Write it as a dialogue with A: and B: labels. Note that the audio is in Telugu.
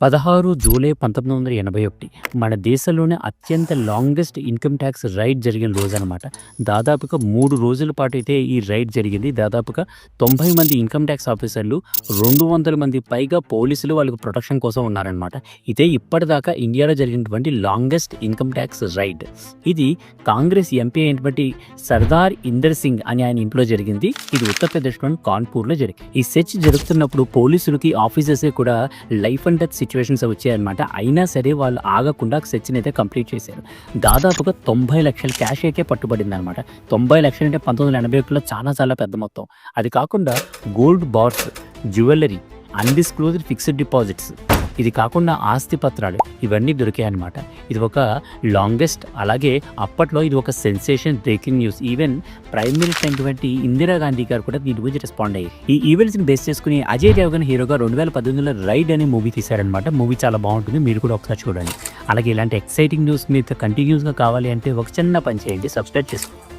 A: 16 జూలై 1981 మన దేశంలోనే అత్యంత లాంగెస్ట్ ఇన్కమ్ ట్యాక్స్ రైడ్ జరిగిన రోజనమాట. దాదాపుగా 3 రోజుల పాటు అయితే ఈ రైడ్ జరిగింది. దాదాపుగా 90 మంది ఇన్కమ్ ట్యాక్స్ ఆఫీసర్లు, 200 మంది పైగా పోలీసులు వాళ్ళకి ప్రొటెక్షన్ కోసం ఉన్నారనమాట. ఇదే ఇప్పటిదాకా ఇండియాలో జరిగినటువంటి లాంగెస్ట్ ఇన్కమ్ ట్యాక్స్ రైడ్. ఇది కాంగ్రెస్ ఎంపీ అయినటువంటి సర్దార్ ఇందర్ సింగ్ అని ఆయన ఇంట్లో జరిగింది. ఇది ఉత్తరప్రదేశ్లోని కాన్పూర్లో జరిగింది. ఈ సెర్చ్ జరుగుతున్నప్పుడు పోలీసులకి, ఆఫీసర్స్కి కూడా లైఫ్ అండ్ డెత్ సిచ్యువేషన్స్ వచ్చాయన్నమాట. అయినా సరే వాళ్ళు ఆగకుండా సెర్చ్ని అయితే కంప్లీట్ చేశారు. దాదాపుగా 90 లక్షల క్యాష్ అయితే పట్టుబడింది అనమాట. 90 లక్షలు అంటే 1981లో చాలా పెద్ద మొత్తం. అది కాకుండా gold bars, jewellery, undisclosed fixed deposits, ఇది కాకుండా ఆస్తి పత్రాలు ఇవన్నీ దొరికాయి అనమాట. ఇది ఒక లాంగెస్ట్, అలాగే అప్పట్లో ఇది ఒక sensation breaking news. Even prime minister అయినటువంటి ఇందిరాగాంధీ గారు కూడా దీని గురించి రెస్పాండ్ అయ్యారు. ఈ ఈవెంట్స్ని బేస్ చేసుకుని అజయ్ దేవగన్ హీరోగా 2018లో రైడ్ అనే మూవీ తీశారనమాట. మూవీ చాలా బాగుంటుంది, మీరు కూడా ఒకసారి చూడండి. అలాగే ఇలాంటి ఎక్సైటింగ్ న్యూస్ మీతో కంటిన్యూస్గా కావాలి అంటే ఒక చిన్న పని చేయండి, సబ్స్క్రైబ్ చేసుకోండి.